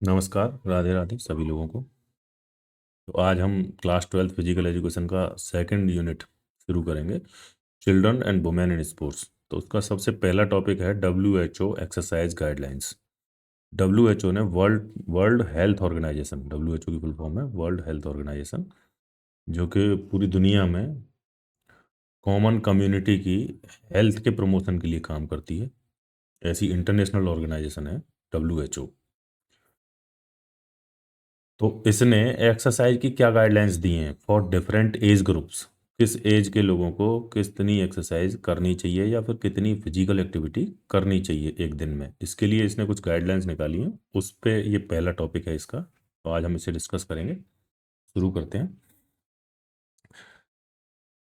नमस्कार, राधे राधे सभी लोगों को। तो आज हम क्लास 12th फिजिकल एजुकेशन का सेकंड यूनिट शुरू करेंगे, children and women in sports. तो उसका सबसे पहला टॉपिक है WHO एक्सरसाइज गाइडलाइंस। WHO ने world world health organisation, WHO की फुल फॉर्म है वर्ल्ड हेल्थ ऑर्गेनाइजेशन, जो कि पूरी दुनिया में कॉमन कम्युनिटी की हेल्थ के प्रमोशन के लिए काम करती है। ऐसी इंटरनेशनल ऑर्गेनाइजेशन है WHO। तो इसने एक्सरसाइज की क्या गाइडलाइंस दी हैं फॉर डिफरेंट एज ग्रुप्स, किस एज के लोगों को कितनी एक्सरसाइज करनी चाहिए या फिर कितनी फिजिकल एक्टिविटी करनी चाहिए एक दिन में, इसके लिए इसने कुछ गाइडलाइंस निकाली हैं। उस पे ये पहला टॉपिक है इसका, तो आज हम इसे डिस्कस करेंगे। शुरू करते हैं।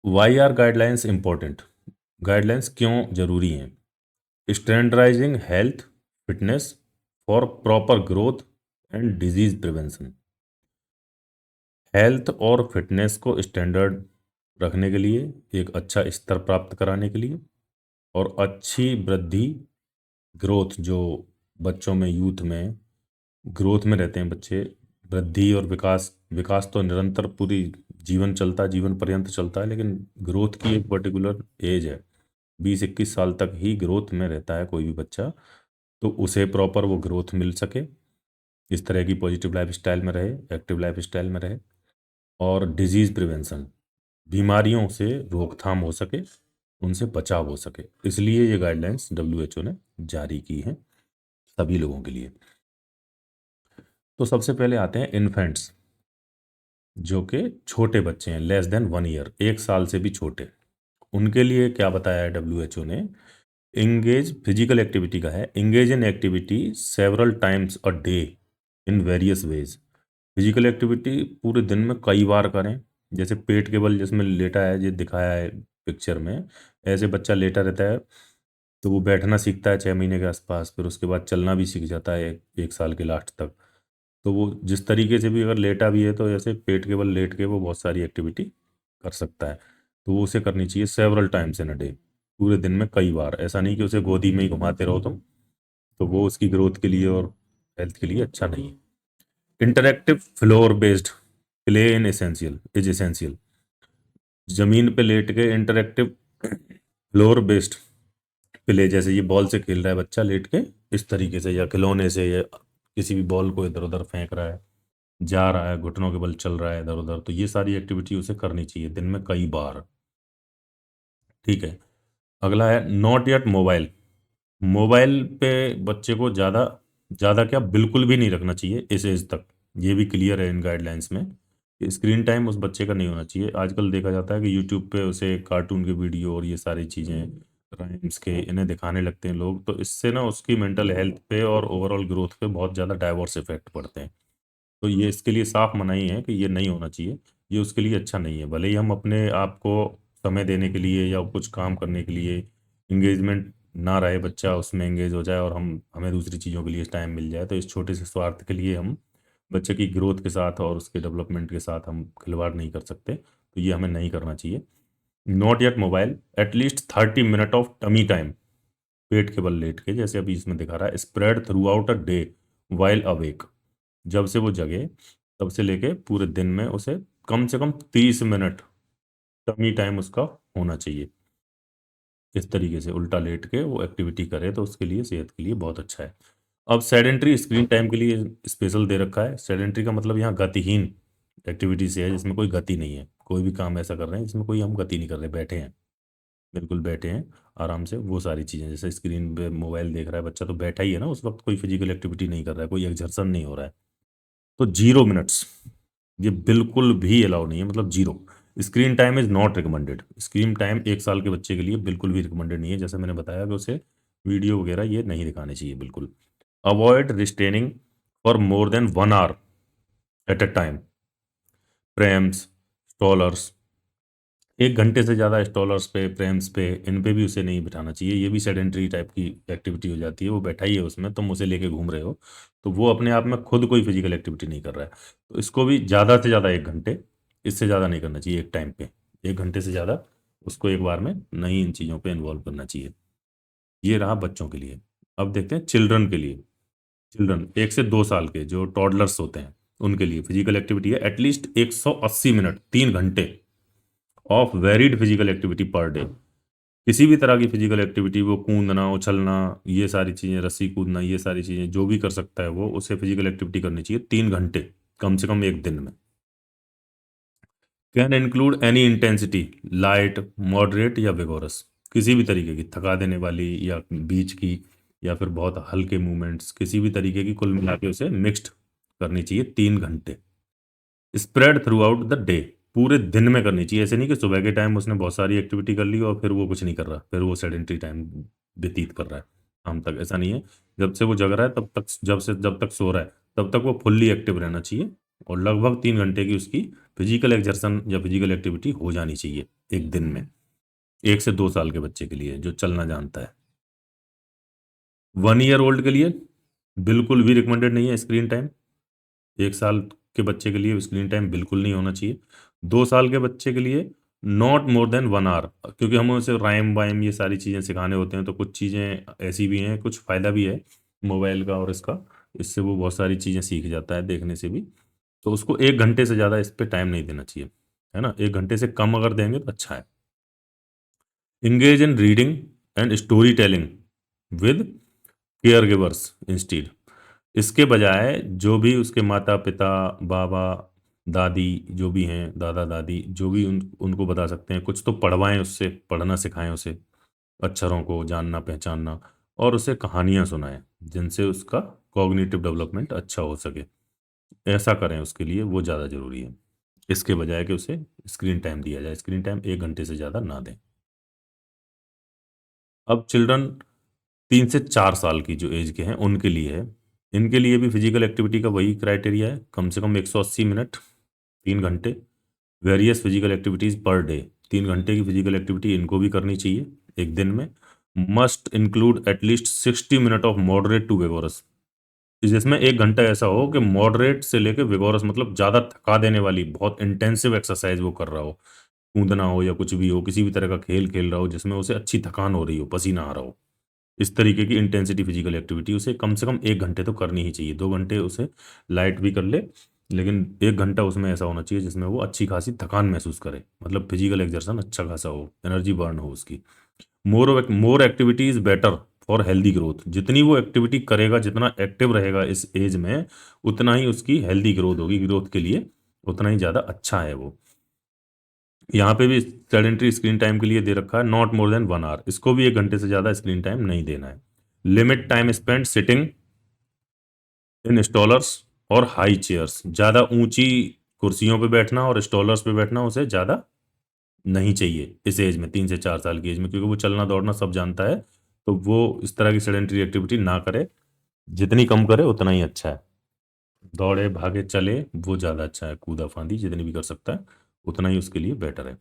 Why are guidelines important? Guidelines क्यों जरूरी हैं? Standardising health fitness for proper growth and disease prevention. Health और फिटनेस को स्टैंडर्ड रखने के लिए, एक अच्छा स्तर प्राप्त कराने के लिए, और अच्छी वृद्धि ग्रोथ, जो बच्चों में यूथ में ग्रोथ में रहते हैं बच्चे, वृद्धि और विकास, विकास तो निरंतर पूरी जीवन चलता है, जीवन पर्यंत चलता है, लेकिन ग्रोथ की एक पर्टिकुलर एज है। 20-21 साल तक ही ग्रोथ में रहता है कोई भी बच्चा। तो उसे प्रॉपर वो ग्रोथ मिल सके, इस तरह की पॉजिटिव लाइफ स्टाइल में रहे, एक्टिव लाइफ स्टाइल में रहे। और डिजीज़ प्रिवेंशन, बीमारियों से रोकथाम हो सके, उनसे बचाव हो सके, इसलिए ये गाइडलाइंस WHO ने जारी की हैं सभी लोगों के लिए। तो सबसे पहले आते हैं इन्फेंट्स, जो कि छोटे बच्चे हैं, लेस देन 1 ईयर, 1 साल से भी छोटे। उनके लिए क्या बताया है WHO ने? इंगेज फिजिकल एक्टिविटी का है, engage in activity several times a day in various ways. Physical activity पूरे दिन में कई बार करें। जैसे पेट के बल जिसमें लेटा है, ये दिखाया है पिक्चर में, ऐसे बच्चा लेटा रहता है तो वो बैठना सीखता है 6 महीने के आसपास, फिर उसके बाद चलना भी सीख जाता है 1 साल के लास्ट तक। तो वो जिस तरीके से भी अगर लेटा भी है तो ऐसे पेट के बल लेट के वो बहुत सारी एक्टिविटी कर सकता है। तो वो उसे करनी चाहिए several times in a day, पूरे दिन में कई बार। ऐसा नहीं कि उसे गोदी में ही घुमाते रहो तुम, तो वो उसकी ग्रोथ के लिए और हेल्थ के लिए अच्छा नहीं है। Interactive floor based play in essential is essential. जमीन पे लेट के इंटरैक्टिव फ्लोर बेस्ड प्ले, जैसे ये बॉल से खेल रहा है बच्चा लेट के, इस तरीके से, या खिलौने से, या किसी भी बॉल को इधर उधर फेंक रहा है, जा रहा है, घुटनों के बल चल रहा है इधर उधर, तो ये सारी एक्टिविटी उसे करनी चाहिए दिन में कई बार। ठीक है। अगला है नॉट येट मोबाइल। मोबाइल पे बच्चे को ज़्यादा ज़्यादा क्या, बिल्कुल भी नहीं रखना चाहिए इस एज तक। ये भी क्लियर है इन गाइडलाइंस में कि स्क्रीन टाइम उस बच्चे का नहीं होना चाहिए। आजकल देखा जाता है कि यूट्यूब पे उसे कार्टून के वीडियो और ये सारी चीज़ें, राइम्स के, इन्हें दिखाने लगते हैं लोग, तो इससे ना उसकी मेंटल हेल्थ पे और ओवरऑल ग्रोथ पे बहुत ज़्यादा डाइवर्स इफेक्ट पड़ते हैं। तो ये इसके लिए साफ मनाही है कि ये नहीं होना चाहिए, ये उसके लिए अच्छा नहीं है। भले ही हम अपने आप को समय देने के लिए या कुछ काम करने के लिए इंगेजमेंट ना रहे, बच्चा उसमें एंगेज हो जाए और हमें दूसरी चीज़ों के लिए टाइम मिल जाए, तो इस छोटे से स्वार्थ के लिए हम बच्चे की ग्रोथ के साथ और उसके डेवलपमेंट के साथ हम खिलवाड़ नहीं कर सकते। तो ये हमें नहीं करना चाहिए। Not yet mobile, at least 30 minute of tummy time, पेट के बल लेट के, जैसे अभी इसमें दिखा रहा है, spread through out a day while awake. जब से वो जगे तब से लेके पूरे दिन में उसे कम से कम 30 मिनट टमी टाइम उसका होना चाहिए। इस तरीके से उल्टा लेट के वो एक्टिविटी करे तो उसके लिए, सेहत के लिए बहुत अच्छा है। अब सेडेंट्री स्क्रीन टाइम के लिए स्पेशल दे रखा है। सेडेंट्री का मतलब यहाँ गतिहीन एक्टिविटी से है, जिसमें कोई गति नहीं है, कोई भी काम ऐसा कर रहे हैं जिसमें कोई हम गति नहीं कर रहे, बैठे हैं, बिल्कुल बैठे हैं आराम से। वो सारी चीज़ें, जैसे स्क्रीन पे मोबाइल देख रहा है बच्चा तो बैठा ही है ना उस वक्त, कोई फिजिकल एक्टिविटी नहीं कर रहा है, कोई एक्सर्सन नहीं हो रहा है। तो 0 मिनट्स ये बिल्कुल भी अलाउ नहीं है, मतलब zero. Screen time is not recommended. Screen time 1 साल के बच्चे के लिए बिल्कुल भी रिकमेंडेड नहीं है। जैसे मैंने बताया कि उसे वीडियो वगैरह ये नहीं दिखाने चाहिए बिल्कुल। Avoid restraining for more than 1 hour at a time. Prams, strollers, 1 घंटे से ज़्यादा स्टॉलर्स पे, प्रेम्स पे, इन पे भी उसे नहीं बिठाना चाहिए। ये भी सेडेंटरी टाइप की एक्टिविटी हो जाती है। वो बैठा ही है उसमें, तुम उसे लेके घूम रहे हो, तो वो अपने आप में खुद कोई फिजिकल एक्टिविटी नहीं कर रहा है। तो इसको भी ज़्यादा से ज़्यादा 1 घंटे, इससे ज़्यादा नहीं करना चाहिए एक टाइम पे। 1 घंटे से ज़्यादा उसको एक बार में नहीं इन चीज़ों पे इन्वॉल्व करना चाहिए। ये रहा बच्चों के लिए। अब देखते हैं चिल्ड्रन के लिए। चिल्ड्रन 1 से 2 साल के जो टॉडलर्स होते हैं उनके लिए फिजिकल एक्टिविटी है एटलीस्ट 180 मिनट, 3 घंटे of varied physical activity per day. किसी भी तरह की फिजिकल एक्टिविटी, वो कूदना, उछलना, ये सारी चीजें, रस्सी कूदना, ये सारी चीजें जो भी कर सकता है वो, उसे फिजिकल एक्टिविटी करनी चाहिए 3 घंटे कम से कम एक दिन में। Can include any intensity, light, moderate या विगोरस, किसी भी तरीके की थका देने वाली या बीच की या फिर बहुत हल्के मूवमेंट्स, किसी भी तरीके की, कुल मिला के उसे मिक्स्ड करनी चाहिए 3 घंटे। Spread through out the day, पूरे दिन में करनी चाहिए। ऐसे नहीं कि सुबह के टाइम उसने बहुत सारी एक्टिविटी कर ली और फिर वो कुछ नहीं कर रहा, फिर वो सेडेंटरी टाइम व्यतीत कर रहा है शाम तक। ऐसा नहीं है, जब से वो जग रहा है तब तक, जब तक सो रहा है तब तक वो फुल्ली एक्टिव रहना चाहिए और लगभग 3 घंटे की उसकी फिजिकल एक्सर्सन या फिजिकल एक्टिविटी हो जानी चाहिए एक दिन में, 1 से 2 साल के बच्चे के लिए जो चलना जानता है। 1 ईयर ओल्ड के लिए बिल्कुल भी रिकमेंडेड नहीं है स्क्रीन टाइम। 1 साल के बच्चे के लिए स्क्रीन टाइम बिल्कुल नहीं होना चाहिए। 2 साल के बच्चे के लिए नॉट मोर देन 1 आवर, क्योंकि हम उसे राइम वाइम ये सारी चीज़ें सिखाने होते हैं, तो कुछ चीज़ें ऐसी भी हैं, कुछ फ़ायदा भी है मोबाइल का और इसका, इससे वो बहुत सारी चीज़ें सीख जाता है देखने से भी। तो उसको 1 घंटे से ज़्यादा इस पर टाइम नहीं देना चाहिए, है ना। 1 घंटे से कम अगर देंगे तो अच्छा है। Engage in reading and story telling with care givers instead, इसके बजाय जो भी उसके माता पिता, बाबा, दादी जो भी हैं, दादा दादी जो भी उनको बता सकते हैं, कुछ तो पढ़वाएं उससे, पढ़ना सिखाएं उसे, अक्षरों को जानना पहचानना, और उसे कहानियां सुनाएं जिनसे उसका कॉग्निटिव डेवलपमेंट अच्छा हो सके। ऐसा करें उसके लिए, वो ज़्यादा ज़रूरी है इसके बजाय कि उसे स्क्रीन टाइम दिया जाए। स्क्रीन टाइम 1 घंटे से ज़्यादा ना दें। अब चिल्ड्रन 3 से 4 साल की जो एज के हैं उनके लिए है, इनके लिए भी फिजिकल एक्टिविटी का वही क्राइटेरिया है, कम से कम 180 मिनट, 3 घंटे, various physical activities per day. 3 घंटे की फिजिकल एक्टिविटी इनको भी करनी चाहिए एक दिन में। Must include at least 60 minute of moderate to vigorous, जिसमें 1 घंटा ऐसा हो कि मॉडरेट से लेके विगोरस, मतलब ज़्यादा थका देने वाली बहुत इंटेंसिव एक्सरसाइज वो कर रहा हो, कूदना हो या कुछ भी हो, किसी भी तरह का खेल खेल रहा हो जिसमें उसे अच्छी थकान हो रही हो, पसीना आ रहा हो, इस तरीके की इंटेंसिटी फिजिकल एक्टिविटी उसे कम से कम 1 घंटे तो करनी ही चाहिए। 2 घंटे उसे लाइट भी कर ले, लेकिन 1 घंटा उसमें ऐसा होना चाहिए जिसमें वो अच्छी खासी थकान महसूस करे, मतलब फिजिकल एक्सर्सन अच्छा खासा हो, एनर्जी बर्न हो उसकी। More activity is better for healthy growth, जितनी वो एक्टिविटी करेगा, जितना एक्टिव रहेगा इस एज में, उतना ही उसकी हेल्दी ग्रोथ होगी, ग्रोथ के लिए उतना ही ज़्यादा अच्छा है वो। यहाँ पे भी सेडेंटरी स्क्रीन टाइम के लिए दे रखा है नॉट मोर देन 1 आवर, इसको भी 1 घंटे से ज़्यादा स्क्रीन टाइम नहीं देना है। Limit time spend sitting in strollers और हाई चेयर्स, ज़्यादा ऊंची कुर्सियों पे बैठना और स्टॉलर्स पे बैठना उसे ज़्यादा नहीं चाहिए इस एज में, 3 से 4 साल की एज में, क्योंकि वो चलना दौड़ना सब जानता है, तो वो इस तरह की सेडेंटरी एक्टिविटी ना करे, जितनी कम करे उतना ही अच्छा है। दौड़े भागे चले वो ज़्यादा अच्छा है, कूदा फांदी जितनी भी कर सकता है उतना ही उसके लिए बेटर है।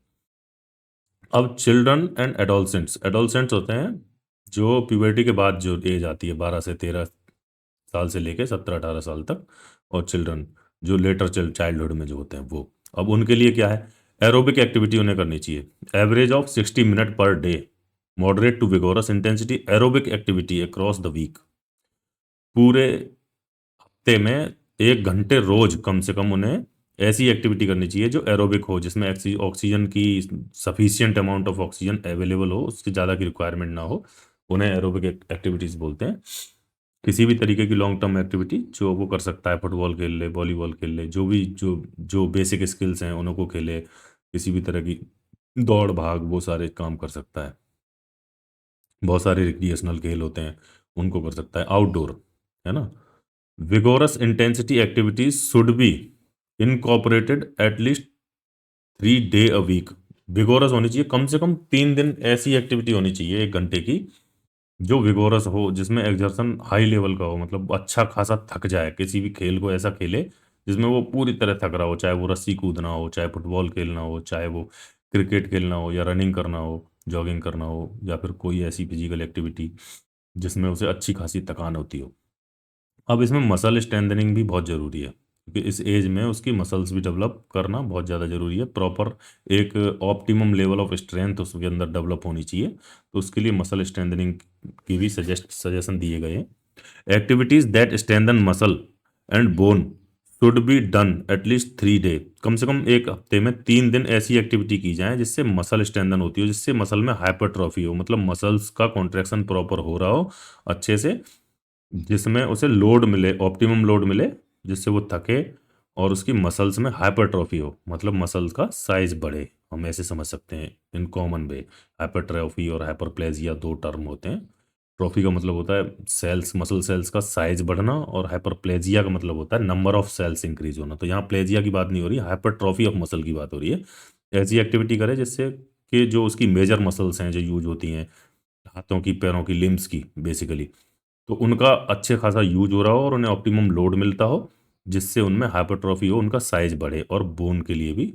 अब चिल्ड्रन एंड एडोलसेंट्स, एडोलसेंट्स होते हैं जो प्यूबर्टी के बाद जो एज आती है, 12 से 13 साल से लेके 17-18 साल तक, और चिल्ड्रन जो लेटर चाइल्डहुड में जो होते हैं वो। अब उनके लिए क्या है, एरोबिक एक्टिविटी उन्हें करनी चाहिए, average of 60 minute per day, moderate to vigorous intensity aerobic activity across the week, पूरे हफ्ते में 1 घंटे रोज कम से कम उन्हें ऐसी एक्टिविटी करनी चाहिए जो एरोबिक हो, जिसमें ऑक्सीजन की sufficient amount of oxygen available हो, उससे ज़्यादा की रिक्वायरमेंट ना हो, उन्हें एरोबिक एक्टिविटीज़ बोलते हैं। किसी भी तरीके की लॉन्ग टर्म एक्टिविटी जो वो कर सकता है, फुटबॉल खेल ले, वॉलीबॉल खेल ले, जो भी जो जो बेसिक स्किल्स हैं उनको खेले, किसी भी तरह की दौड़ भाग, वो सारे काम कर सकता है। बहुत सारे रिक्रिएशनल खेल होते हैं उनको कर सकता है, आउटडोर, है ना। Vigorous intensity activities should be incorporated at least 3 day a week, vigorous होनी चाहिए, कम से कम 3 दिन ऐसी एक्टिविटी होनी चाहिए 1 घंटे की जो विगोरस हो, जिसमें एक्सर्शन हाई लेवल का हो, मतलब अच्छा खासा थक जाए, किसी भी खेल को ऐसा खेले जिसमें वो पूरी तरह थक रहा हो, चाहे वो रस्सी कूदना हो, चाहे फुटबॉल खेलना हो, चाहे वो क्रिकेट खेलना हो, या रनिंग करना हो, जॉगिंग करना हो, या फिर कोई ऐसी फिजिकल एक्टिविटी जिसमें उसे अच्छी खासी थकान होती हो। अब इसमें मसल स्ट्रेंथनिंग भी बहुत ज़रूरी है, क्योंकि इस एज में उसकी मसल्स भी डेवलप करना बहुत ज़्यादा ज़रूरी है, प्रॉपर एक ऑप्टिमम लेवल ऑफ स्ट्रेंथ उसके अंदर डेवलप होनी चाहिए, तो उसके लिए मसल स्ट्रेंथनिंग की भी सजेशन दिए गए हैं। Activities that strengthen muscle and bone should be done at least 3 day. कम से कम एक हफ्ते में 3 दिन ऐसी एक्टिविटी की जाए जिससे मसल स्ट्रेंथन होती हो, जिससे मसल में हाइपरट्रॉफी हो, मतलब मसल्स का कॉन्ट्रैक्शन प्रॉपर हो रहा हो अच्छे से, जिसमें उसे लोड मिले, ऑप्टिमम लोड मिले, जिससे वो थके और उसकी मसल्स में हाइपरट्रॉफी हो, मतलब मसल्स का साइज बढ़े। हम ऐसे समझ सकते हैं इन कॉमन वे। हाइपरट्रॉफी और हाइपरप्लेजिया दो टर्म होते हैं। ट्रॉफी का मतलब होता है सेल्स, मसल सेल्स का साइज बढ़ना, और हाइपरप्लेजिया का मतलब होता है नंबर ऑफ सेल्स इंक्रीज होना। तो यहाँ प्लेजिया की बात नहीं हो रही, हाइपरट्रॉफी ऑफ मसल की बात हो रही है। ऐसी एक्टिविटी करे जिससे कि जो उसकी मेजर मसल्स हैं जो यूज होती हैं, हाथों की, पैरों की, लिम्स की बेसिकली, तो उनका अच्छे खासा यूज हो रहा हो और उन्हें ऑप्टिमम लोड मिलता हो, जिससे उनमें हाइपरट्रॉफी हो, उनका साइज बढ़े और बोन के लिए भी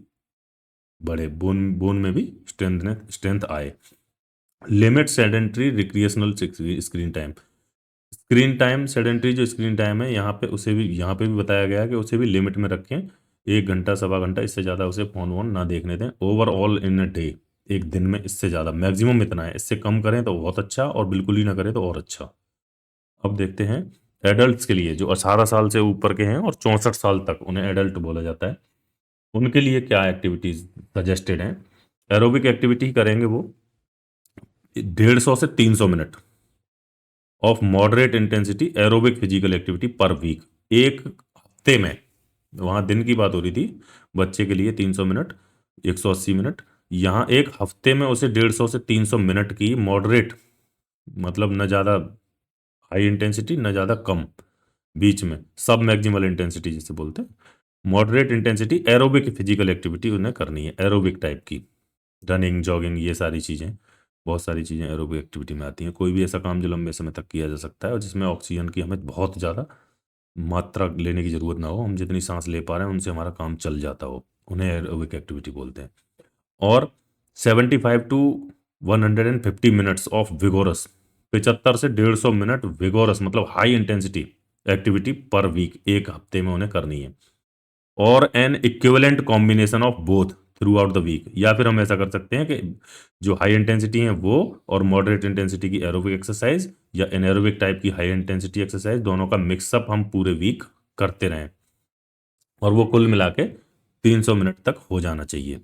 बढ़े, बोन बोन में भी स्ट्रेंथ आए। Limit sedentary recreational screen time. Screen time, sedentary जो स्क्रीन टाइम है यहाँ पे, उसे भी यहाँ पे भी बताया गया है कि उसे भी लिमिट में रखें। 1 घंटा, 1.25 घंटा, इससे ज़्यादा उसे फ़ोन वोन ना देखने दें ओवरऑल इन अ डे। एक दिन में इससे ज़्यादा मैक्सिमम इतना है, इससे कम करें तो बहुत अच्छा और बिल्कुल ही ना करें तो और अच्छा। अब देखते हैं एडल्ट्स के लिए, जो 18 साल से ऊपर के हैं और 64 साल तक, उन्हें एडल्ट बोला जाता है, उनके लिए क्या एक्टिविटीज सजेस्टेड हैं। एरोबिक एक्टिविटी करेंगे वो 150 से 300 minute of moderate intensity aerobic physical activity per week, एक हफ्ते में। वहाँ दिन की बात हो रही थी, बच्चे के लिए 300 मिनट, 180 मिनट। यहाँ एक हफ्ते में उसे 150 से 300 मिनट की मॉडरेट, मतलब न ज़्यादा हाई इंटेंसिटी न ज़्यादा कम, बीच में सब मैक्सिमल इंटेंसिटी जिसे बोलते हैं, moderate intensity aerobic physical activity उन्हें करनी है, एरोबिक टाइप की। रनिंग, जॉगिंग, ये सारी चीज़ें, बहुत सारी चीज़ें एरोबिक एक्टिविटी में आती हैं। कोई भी ऐसा काम जो लंबे समय तक किया जा सकता है और जिसमें ऑक्सीजन की हमें बहुत ज़्यादा मात्रा लेने की ज़रूरत ना हो, हम जितनी सांस ले पा रहे हैं उनसे हमारा काम चल जाता हो, उन्हें एरोबिक एक्टिविटी बोलते हैं। और 75 to 150 मिनट्स ऑफ विगोरस, 75 से 150 मिनट विगोरस मतलब high intensity activity per week, एक हफ्ते में उन्हें करनी है। और an equivalent combination of both throughout the week, या फिर हम ऐसा कर सकते हैं कि जो हाई इंटेंसिटी है वो, और मॉडरेट इंटेंसिटी की एरोबिक एक्सरसाइज या एनएरोबिक टाइप की हाई इंटेंसिटी एक्सरसाइज, दोनों का मिक्सअप हम पूरे वीक करते रहें, और वो कुल मिला के 300 मिनट तक हो जाना चाहिए।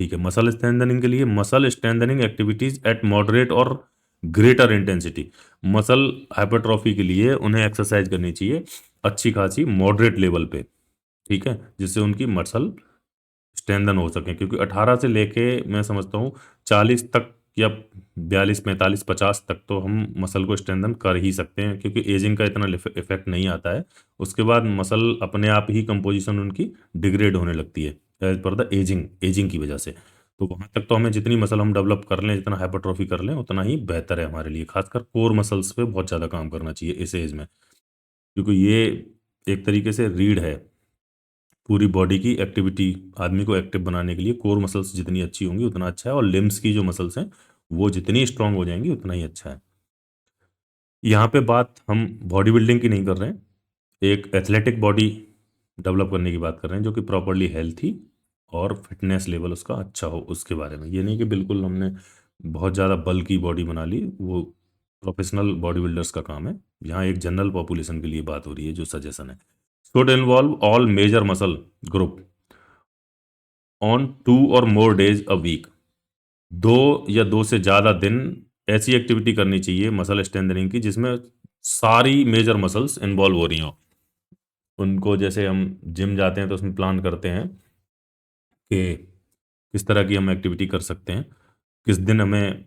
ठीक है। मसल स्ट्रेंथनिंग के लिए, muscle strengthening activities eight moderate और ग्रेटर इंटेंसिटी, मसल हाइपरट्रॉफी के लिए उन्हें एक्सरसाइज करनी चाहिए अच्छी खासी मॉडरेट लेवल पे, ठीक है, जिससे उनकी मसल स्ट्रेंथन हो सके। क्योंकि 18 से लेके मैं समझता हूँ 40 तक या 42, 45, 50 तक तो हम मसल को स्ट्रेंथन कर ही सकते हैं, क्योंकि एजिंग का इतना इफेक्ट नहीं आता है। उसके बाद मसल अपने आप ही कंपोजिशन उनकी डिग्रेड होने लगती है as per the ageing, ageing की वजह से। तो वहाँ तक तो हमें जितनी मसल हम डेवलप कर लें, जितना हाइपरट्रॉफी कर लें, उतना ही बेहतर है हमारे लिए। खासकर कोर मसल्स पे बहुत ज़्यादा काम करना चाहिए इस एज में, क्योंकि ये एक तरीके से रीढ़ है पूरी बॉडी की एक्टिविटी। आदमी को एक्टिव बनाने के लिए कोर मसल्स जितनी अच्छी होंगी उतना अच्छा है, और लिम्स की जो मसल्स हैं वो जितनी स्ट्रांग हो जाएंगी उतना ही अच्छा है। यहाँ पे बात हम बॉडी बिल्डिंग की नहीं कर रहे हैं, एक एथलेटिक बॉडी डेवलप करने की बात कर रहे हैं, जो कि प्रॉपरली हेल्थी और फिटनेस लेवल उसका अच्छा हो, उसके बारे में। ये नहीं कि बिल्कुल हमने बहुत ज़्यादा बल की बॉडी बना ली, वो प्रोफेशनल बॉडी बिल्डर्स का काम है। यहाँ एक जनरल पॉपुलेशन के लिए बात हो रही है, जो सजेशन है। Should involve all major muscle group on 2 or more days a week, 2 या 2 से ज़्यादा दिन ऐसी एक्टिविटी करनी चाहिए मसल स्ट्रेंथनिंग की जिसमें सारी मेजर मसल्स इन्वॉल्व हो रही हों। उनको, जैसे हम जिम जाते हैं तो उसमें प्लान करते हैं कि किस तरह की हम एक्टिविटी कर सकते हैं, किस दिन हमें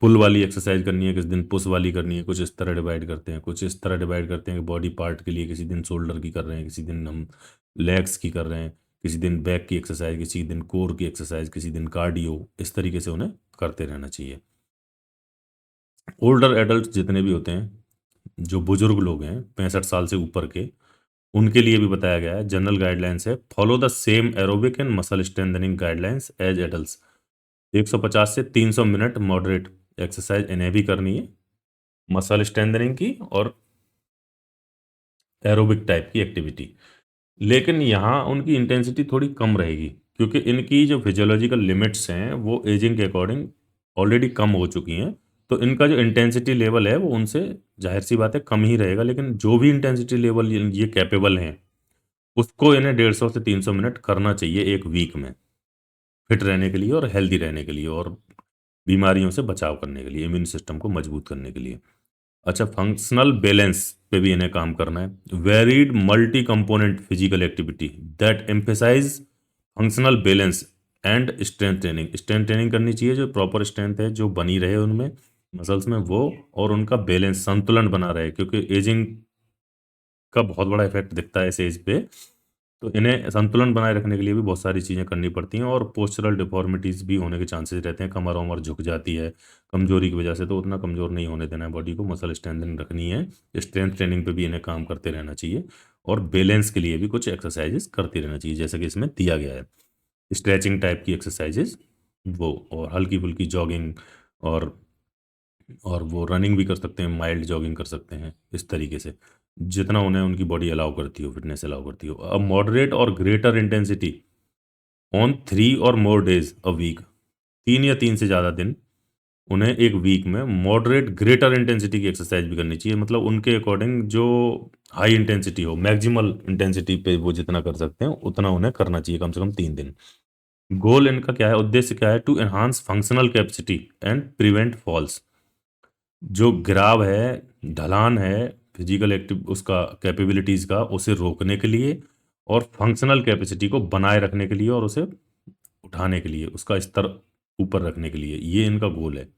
पुल वाली एक्सरसाइज करनी है, किस दिन पुश वाली करनी है, कुछ इस तरह डिवाइड करते हैं। कुछ इस तरह डिवाइड करते हैं कि बॉडी पार्ट के लिए किसी दिन शोल्डर की कर रहे हैं, किसी दिन हम लेग्स की कर रहे हैं, किसी दिन बैक की एक्सरसाइज, किसी दिन कोर की एक्सरसाइज, किसी दिन कार्डियो। इस तरीके से उन्हें करते रहना चाहिए। ओल्डर एडल्ट जितने भी होते हैं, जो बुजुर्ग लोग हैं 65 साल से ऊपर के, उनके लिए भी बताया गया है, जनरल गाइडलाइंस है, follow the same aerobic and muscle strengthening guidelines as adults. 150 से 300 मिनट मॉडरेट एक्सरसाइज इन्हें भी करनी है, मसल स्ट्रेंथनिंग की और एरोबिक टाइप की एक्टिविटी। लेकिन यहाँ उनकी इंटेंसिटी थोड़ी कम रहेगी, क्योंकि इनकी जो फिजियोलॉजिकल लिमिट्स हैं वो एजिंग के अकॉर्डिंग ऑलरेडी कम हो चुकी हैं। तो इनका जो इंटेंसिटी लेवल है वो उनसे जाहिर सी बात है कम ही रहेगा, लेकिन जो भी इंटेंसिटी लेवल ये कैपेबल हैं उसको इन्हें 150 से 300 मिनट करना चाहिए एक वीक में, फिट रहने के लिए और हेल्दी रहने के लिए और बीमारियों से बचाव करने के लिए, इम्यून सिस्टम को मजबूत करने के लिए। अच्छा, फंक्शनल बैलेंस पे भी इन्हें काम करना है। Varied multi component physical activity that emphasise functional balance and strength training. Strength training करनी चाहिए, जो प्रॉपर स्ट्रेंथ है जो बनी रहे उनमें मसल्स में वो, और उनका बैलेंस संतुलन बना रहे, क्योंकि एजिंग का बहुत बड़ा इफेक्ट दिखता है इस एज पे। तो इन्हें संतुलन बनाए रखने के लिए भी बहुत सारी चीज़ें करनी पड़ती हैं, और पोस्चरल डिफॉर्मिटीज़ भी होने के चांसेस रहते हैं। कमर वमर झुक जाती है कमजोरी की वजह से, तो उतना कमजोर नहीं होने देना है बॉडी को, मसल स्ट्रेंथनिंग रखनी है। स्ट्रेंथ ट्रेनिंग पे भी इन्हें काम करते रहना चाहिए, और बैलेंस के लिए भी कुछ एक्सरसाइजेस करते रहना चाहिए, जैसे कि इसमें दिया गया है स्ट्रेचिंग टाइप की एक्सरसाइजेस वो, और हल्की फुल्की जॉगिंग, और वो रनिंग भी कर सकते हैं, माइल्ड जॉगिंग कर सकते हैं, इस तरीके से जितना उन्हें उनकी बॉडी अलाउ करती हो, फिटनेस अलाउ करती हो। अ मॉडरेट और ग्रेटर इंटेंसिटी ऑन 3 और मोर डेज अ वीक, 3 या 3 से ज़्यादा दिन उन्हें एक वीक में मॉडरेट ग्रेटर इंटेंसिटी की एक्सरसाइज भी करनी चाहिए, मतलब उनके अकॉर्डिंग जो हाई इंटेंसिटी हो, मैक्सिमल इंटेंसिटी पे वो जितना कर सकते हैं उतना उन्हें करना चाहिए, कम से कम 3 दिन। गोल इनका क्या है, उद्देश्य क्या है, to enhance functional capacity and prevent falls. जो गिराव है, ढलान है फिजिकल एक्टिव उसका कैपेबिलिटीज़ का, उसे रोकने के लिए, और फंक्शनल कैपेसिटी को बनाए रखने के लिए, और उसे उठाने के लिए, उसका स्तर ऊपर रखने के लिए, ये इनका गोल है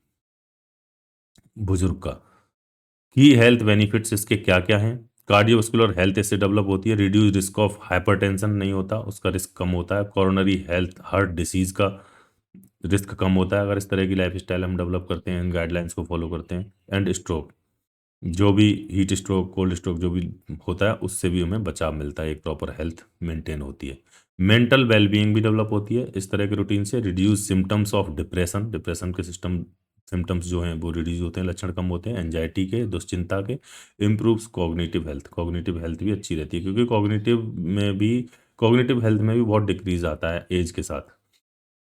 बुजुर्ग का। की हेल्थ बेनिफिट्स इसके क्या क्या हैं? कार्डियोवास्कुलर हेल्थ इससे डेवलप होती है, रिड्यूस रिस्क ऑफ हाइपरटेंशन नहीं होता, उसका रिस्क कम होता है। कॉरोनरी हेल्थ, हार्ट डिसीज का रिस्क कम होता है अगर इस तरह की लाइफ स्टाइल हम डेवलप करते हैं, इन गाइडलाइंस को फॉलो करते हैं। एंड स्ट्रोक, जो भी हीट स्ट्रोक, कोल्ड स्ट्रोक जो भी होता है उससे भी हमें बचाव मिलता है, एक प्रॉपर हेल्थ मेंटेन होती है। मेंटल वेलबींग भी डेवलप होती है इस तरह के रूटीन से। Reduce symptoms of depression, depression के सिम्टम्स जो हैं वो रिड्यूस होते हैं, लक्षण कम होते हैं एंजाइटी के, दुश्चिंता के। Improves cognitive health, cognitive health भी अच्छी रहती है, क्योंकि कॉग्निटिव हेल्थ में भी बहुत डिक्रीज आता है एज के साथ।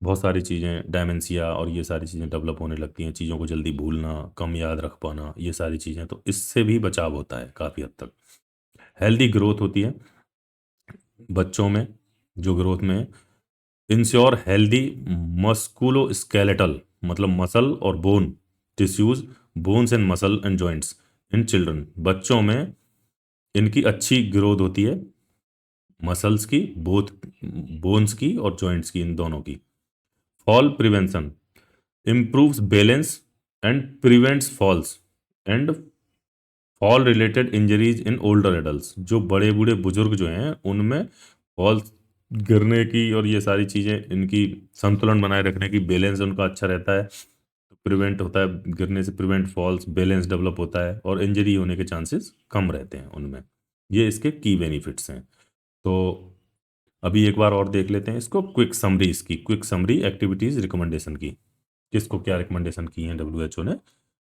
बहुत सारी चीज़ें, डायमेंशिया और ये सारी चीज़ें डेवलप होने लगती हैं, चीज़ों को जल्दी भूलना, कम याद रख पाना, ये सारी चीज़ें, तो इससे भी बचाव होता है काफ़ी हद तक। हेल्दी ग्रोथ होती है बच्चों में, जो ग्रोथ में इंश्योर हेल्दी मस्कुलो स्केलेटल, मतलब मसल और bone tissues, bones and muscle and joints in children. बच्चों में इनकी अच्छी ग्रोथ होती है, मसल्स की, बोथ बोन्स की और जॉइंट्स की, इन दोनों की। Fall prevention, improves balance and prevents falls and fall related injuries in older adults। जो बड़े बूढ़े बुजुर्ग जो हैं उनमें फॉल, गिरने की और ये सारी चीज़ें, इनकी संतुलन बनाए रखने की, बैलेंस उनका अच्छा रहता है, तो प्रिवेंट होता है, गिरने से प्रिवेंट फॉल्स, बैलेंस डेवलप होता है, और इंजरी होने के चांसेस कम रहते हैं उनमें। ये इसके की बेनिफिट्स हैं। तो अभी एक बार और देख लेते हैं इसको, क्विक समरी, इसकी क्विक समरी एक्टिविटीज़ रिकमेंडेशन की, किसको क्या रिकमेंडेशन की हैं WHO ने,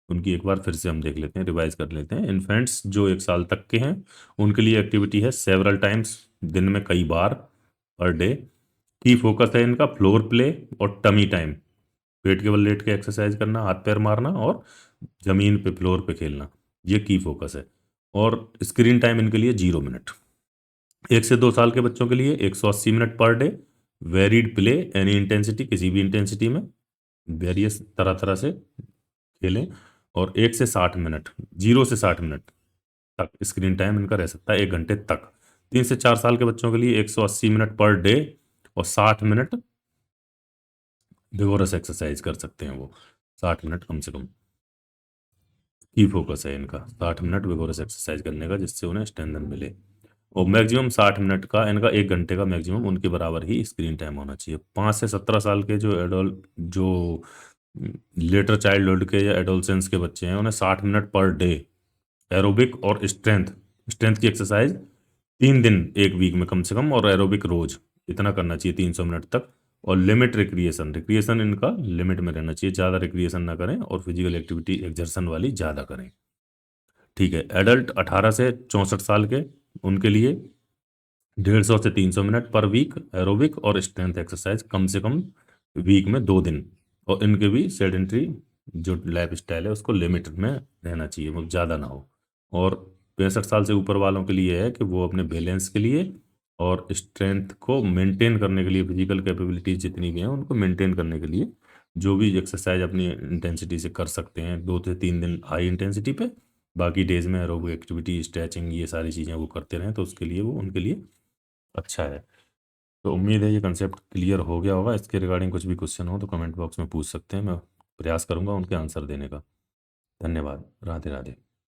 उनकी एक बार फिर से हम देख लेते हैं, रिवाइज कर लेते हैं। इन्फेंट्स जो 1 साल तक के हैं उनके लिए एक्टिविटी है सेवरल टाइम्स, दिन में कई बार, पर डे। की फोकस है इनका फ्लोर प्ले और टमी टाइम, पेट के बल लेट के एक्सरसाइज करना, हाथ पैर मारना और जमीन पे फ्लोर पे खेलना, ये की फोकस है। और स्क्रीन टाइम इनके लिए 0 मिनट। 1 से 2 साल के बच्चों के लिए 180 minute per day. Varied play, any intensity, किसी भी इंटेंसिटी में, वेरियस तरह तरह से खेलें। और 1 से 60 मिनट, 0 से 60 मिनट तक स्क्रीन टाइम इनका रह सकता है, 1 घंटे तक। 3 से 4 साल के बच्चों के लिए 180 मिनट पर डे और 60 मिनट विगोरस एक्सरसाइज कर सकते हैं वो, 60 मिनट कम से कम की फोकस है इनका, 60 मिनट विगोरस एक्सरसाइज करने का, जिससे उन्हें स्ट्रेंथन मिले। और मैक्सिमम 60 मिनट का, इनका 1 घंटे का मैक्सिमम उनके बराबर ही स्क्रीन टाइम होना चाहिए। 5 से 17 साल के जो एडल्ट, जो लेटर चाइल्डहुड के या एडोलसेंस के बच्चे हैं, उन्हें 60 मिनट पर डे एरोबिक और स्ट्रेंथ स्ट्रेंथ की एक्सरसाइज 3 दिन एक वीक में कम से कम, और एरोबिक रोज इतना करना चाहिए 300 मिनट तक। और लिमिट रिक्रिएशन, रिक्रिएशन इनका लिमिट में रहना चाहिए, ज़्यादा रिक्रिएशन ना करें, और फिजिकल एक्टिविटी एक्सर्शन वाली ज़्यादा करें। ठीक है, एडल्ट 18 से 64 साल के, उनके लिए 150 से 300 मिनट पर वीक एरोबिक और स्ट्रेंथ एक्सरसाइज कम से कम वीक में 2 दिन, और इनके भी सेडेंट्री जो लाइफ स्टाइल है उसको लिमिट में रहना चाहिए, वो ज़्यादा ना हो। और 65 साल से ऊपर वालों के लिए है कि वो अपने बैलेंस के लिए और स्ट्रेंथ को मेंटेन करने के लिए, फिजिकल कैपेबिलिटीज जितनी भी हैं उनको मेंटेन करने के लिए जो भी एक्सरसाइज अपनी इंटेंसिटी से कर सकते हैं, 2 से 3 दिन हाई इंटेंसिटी पे, बाकी डेज में एरोबिक एक्टिविटी, स्ट्रेचिंग, ये सारी चीज़ें वो करते रहें, तो उसके लिए वो उनके लिए अच्छा है। तो उम्मीद है ये कंसेप्ट क्लियर हो गया होगा। इसके रिगार्डिंग कुछ भी क्वेश्चन हो तो कमेंट बॉक्स में पूछ सकते हैं, मैं प्रयास करूंगा उनके आंसर देने का। धन्यवाद। राधे राधे।